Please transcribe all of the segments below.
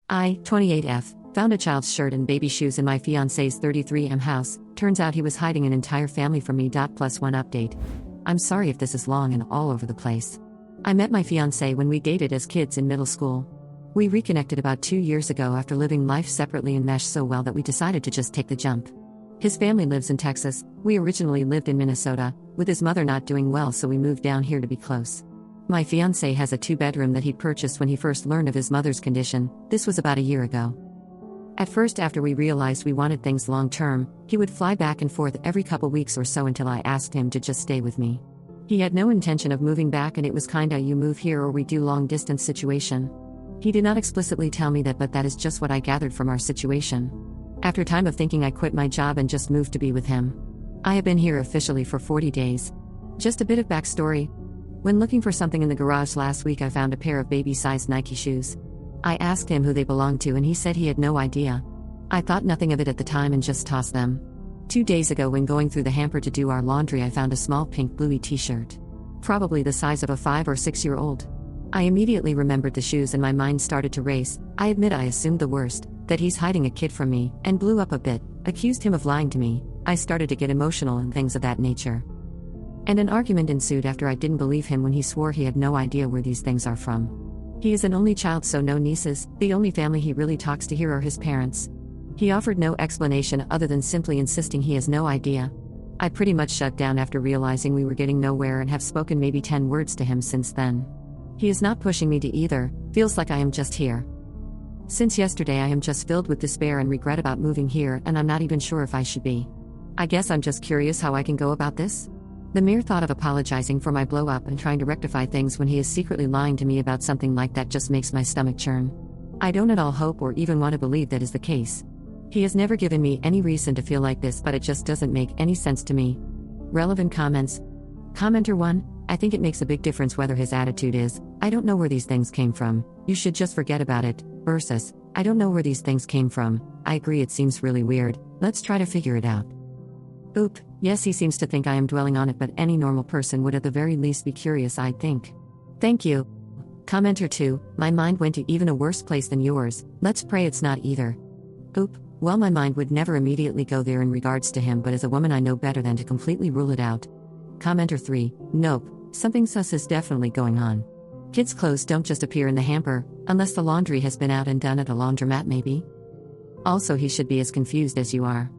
I, 28F, found a child's shirt and baby shoes in my fiancé's 33M house. Turns out he was hiding an entire family from me. +1 update. I'm sorry if this is long and all over the place. I met my fiancé when we dated as kids in middle school. We reconnected about 2 years ago after living life separately and meshed so well that we decided to just take the jump. His family lives in Texas. We originally lived in Minnesota, with his mother not doing well, so we moved down here to be close. My fiancé has a 2-bedroom that he purchased when he first learned of his mother's condition. This was about a year ago. At first, after we realized we wanted things long-term, he would fly back and forth every couple weeks or so until I asked him to just stay with me. He had no intention of moving back, and it was kinda you move here or we do long-distance situation. He did not explicitly tell me that, but that is just what I gathered from our situation. After time of thinking, I quit my job and just moved to be with him. I have been here officially for 40 days. Just a bit of backstory. When looking for something in the garage last week, I found a pair of baby-sized Nike shoes. I asked him who they belonged to and he said he had no idea. I thought nothing of it at the time and just tossed them. 2 days ago, when going through the hamper to do our laundry, I found a small pink bluey t-shirt. Probably the size of a 5 or 6-year-old. I immediately remembered the shoes and my mind started to race. I admit I assumed the worst, that he's hiding a kid from me, and blew up a bit, accused him of lying to me. I started to get emotional and things of that nature. And an argument ensued after I didn't believe him when he swore he had no idea where these things are from. He is an only child, so no nieces. The only family he really talks to here are his parents. He offered no explanation other than simply insisting he has no idea. I pretty much shut down after realizing we were getting nowhere and have spoken maybe 10 words to him since then. He is not pushing me to either. Feels like I am just here. Since yesterday, I am just filled with despair and regret about moving here, and I'm not even sure if I should be. I guess I'm just curious how I can go about this. The mere thought of apologizing for my blow-up and trying to rectify things when he is secretly lying to me about something like that just makes my stomach churn. I don't at all hope or even want to believe that is the case. He has never given me any reason to feel like this, but it just doesn't make any sense to me. Relevant comments. Commenter 1, I think it makes a big difference whether his attitude is, I don't know where these things came from, you should just forget about it, versus, I don't know where these things came from, I agree it seems really weird, let's try to figure it out. Oop, yes, he seems to think I am dwelling on it, but any normal person would at the very least be curious, I think. Thank you. Commenter 2, my mind went to even a worse place than yours, let's pray it's not either. Oop, well, my mind would never immediately go there in regards to him, but as a woman I know better than to completely rule it out. Commenter 3, nope, something sus is definitely going on. Kids' clothes don't just appear in the hamper, unless the laundry has been out and done at a laundromat maybe. Also, he should be as confused as you are.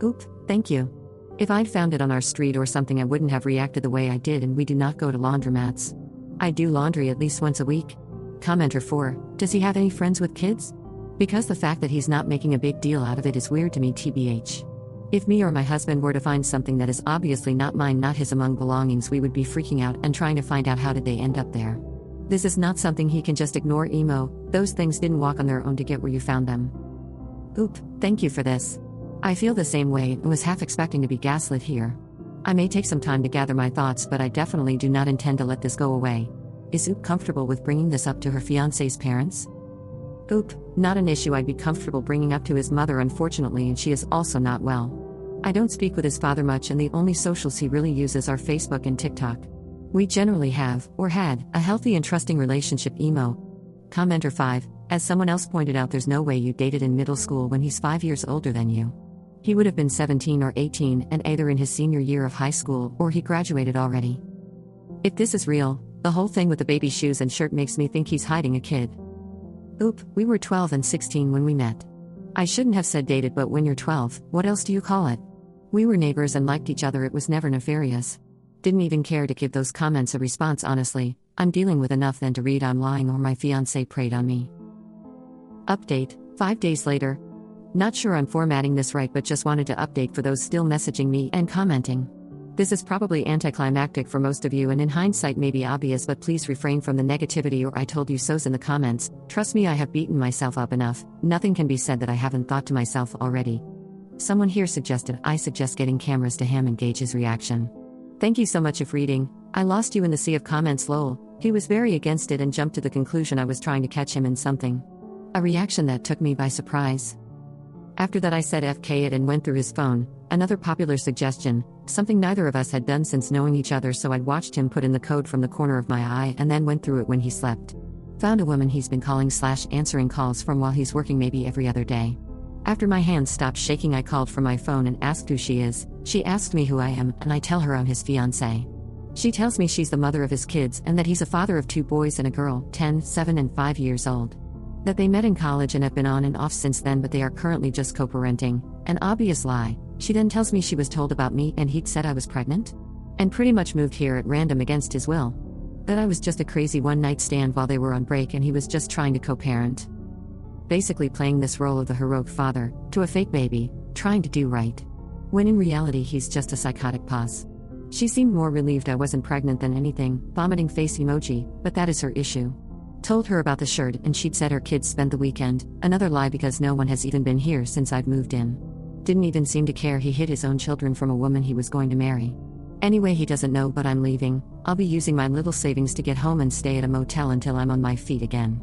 Oop, thank you. If I'd found it on our street or something, I wouldn't have reacted the way I did, and we do not go to laundromats. I do laundry at least once a week. Commenter 4, does he have any friends with kids? Because the fact that he's not making a big deal out of it is weird to me, tbh. If me or my husband were to find something that is obviously not mine, not his, among belongings, we would be freaking out and trying to find out how did they end up there. This is not something he can just ignore. Emo, those things didn't walk on their own to get where you found them. Oop, thank you for this. I feel the same way and was half expecting to be gaslit here. I may take some time to gather my thoughts, but I definitely do not intend to let this go away. Is Oop comfortable with bringing this up to her fiancé's parents? Oop, not an issue I'd be comfortable bringing up to his mother, unfortunately, and she is also not well. I don't speak with his father much, and the only socials he really uses are Facebook and TikTok. We generally have, or had, a healthy and trusting relationship. Emo. Commenter 5, as someone else pointed out, there's no way you dated in middle school when he's 5 years older than you. He would have been 17 or 18 and either in his senior year of high school or he graduated already. If this is real, the whole thing with the baby shoes and shirt makes me think he's hiding a kid. Oop, we were 12 and 16 when we met. I shouldn't have said dated, but when you're 12, what else do you call it? We were neighbors and liked each other, it was never nefarious. Didn't even care to give those comments a response, honestly. I'm dealing with enough than to read I'm lying or my fiancé preyed on me. Update, 5 days later. Not sure I'm formatting this right, but just wanted to update for those still messaging me and commenting. This is probably anticlimactic for most of you and in hindsight may be obvious, but please refrain from the negativity or I told you so's in the comments. Trust me, I have beaten myself up enough. Nothing can be said that I haven't thought to myself already. Someone here suggested I suggest getting cameras to him and gauge his reaction. Thank you so much. If reading, I lost you in the sea of comments, lol. He was very against it and jumped to the conclusion I was trying to catch him in something. A reaction that took me by surprise. After that I said FK it and went through his phone. Another popular suggestion, something neither of us had done since knowing each other, so I'd watched him put in the code from the corner of my eye and then went through it when he slept. Found a woman he's been calling/answering calls from while he's working maybe every other day. After my hands stopped shaking, I called from my phone and asked who she is. She asked me who I am, and I tell her I'm his fiancé. She tells me she's the mother of his kids and that he's a father of 2 boys and a girl, 10, 7 and 5 years old. That they met in college and have been on and off since then, but they are currently just co-parenting. An obvious lie. She then tells me she was told about me and he'd said I was pregnant? And pretty much moved here at random against his will. That I was just a crazy one-night stand while they were on break and he was just trying to co-parent. Basically playing this role of the heroic father, to a fake baby, trying to do right. When in reality he's just a psychotic boss. She seemed more relieved I wasn't pregnant than anything, vomiting face emoji, but that is her issue. Told her about the shirt and she'd said her kids spent the weekend, another lie because no one has even been here since I've moved in. Didn't even seem to care he hid his own children from a woman he was going to marry. Anyway, he doesn't know, but I'm leaving. I'll be using my little savings to get home and stay at a motel until I'm on my feet again.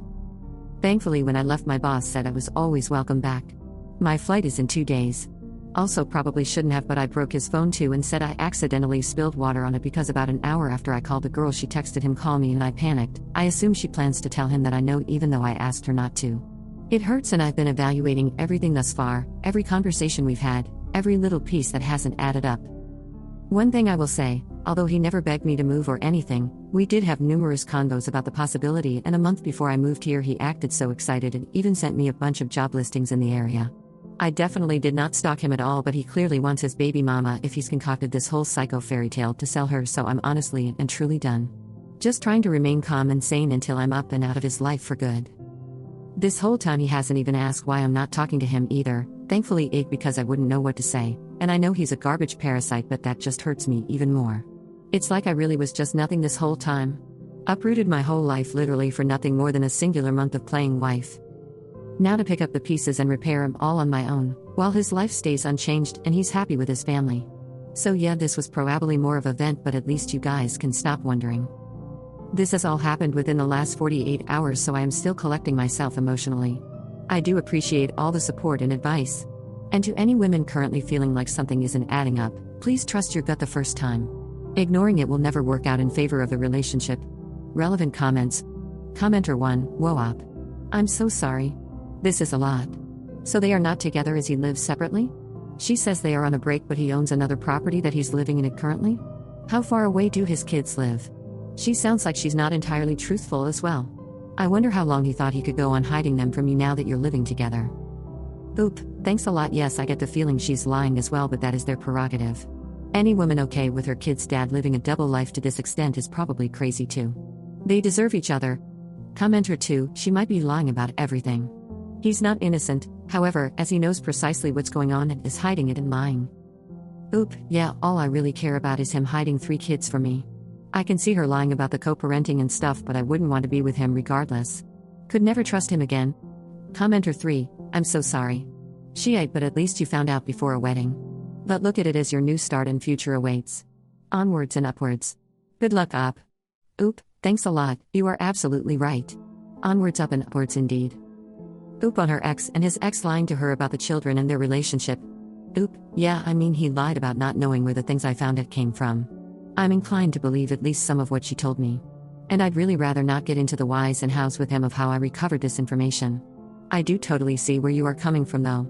Thankfully, when I left, my boss said I was always welcome back. My flight is in 2 days. Also, probably shouldn't have, but I broke his phone too and said I accidentally spilled water on it because about an hour after I called the girl, she texted him, "Call me," and I panicked. I assume she plans to tell him that I know, even though I asked her not to. It hurts, and I've been evaluating everything thus far, every conversation we've had, every little piece that hasn't added up. One thing I will say, although he never begged me to move or anything, we did have numerous convos about the possibility, and a month before I moved here he acted so excited and even sent me a bunch of job listings in the area. I definitely did not stalk him at all, but he clearly wants his baby mama if he's concocted this whole psycho fairy tale to sell her, so I'm honestly and truly done. Just trying to remain calm and sane until I'm up and out of his life for good. This whole time he hasn't even asked why I'm not talking to him either, thankfully because I wouldn't know what to say, and I know he's a garbage parasite, but that just hurts me even more. It's like I really was just nothing this whole time. Uprooted my whole life literally for nothing more than a singular month of playing wife. Now to pick up the pieces and repair him all on my own, while his life stays unchanged and he's happy with his family. So yeah, this was probably more of a vent, but at least you guys can stop wondering. This has all happened within the last 48 hours, so I am still collecting myself emotionally. I do appreciate all the support and advice. And to any women currently feeling like something isn't adding up, please trust your gut the first time. Ignoring it will never work out in favor of the relationship. Relevant comments. Commenter 1, Woop. I'm so sorry. This is a lot. So they are not together as he lives separately? She says they are on a break, but he owns another property that he's living in it currently? How far away do his kids live? She sounds like she's not entirely truthful as well. I wonder how long he thought he could go on hiding them from you now that you're living together. Oop, thanks a lot. Yes, I get the feeling she's lying as well, but that is their prerogative. Any woman okay with her kid's dad living a double life to this extent is probably crazy too. They deserve each other. Commenter 2, she might be lying about everything. He's not innocent, however, as he knows precisely what's going on and is hiding it and lying. Oop, yeah, all I really care about is him hiding 3 kids from me. I can see her lying about the co-parenting and stuff, but I wouldn't want to be with him regardless. Could never trust him again. Commenter 3, I'm so sorry. Shiite, but at least you found out before a wedding. But look at it as your new start and future awaits. Onwards and upwards. Good luck, Op. Oop, thanks a lot, you are absolutely right. Onwards, up and upwards indeed. Oop on her ex and his ex lying to her about the children and their relationship. Oop, yeah, I mean he lied about not knowing where the things I found it came from. I'm inclined to believe at least some of what she told me. And I'd really rather not get into the whys and hows with him of how I recovered this information. I do totally see where you are coming from though.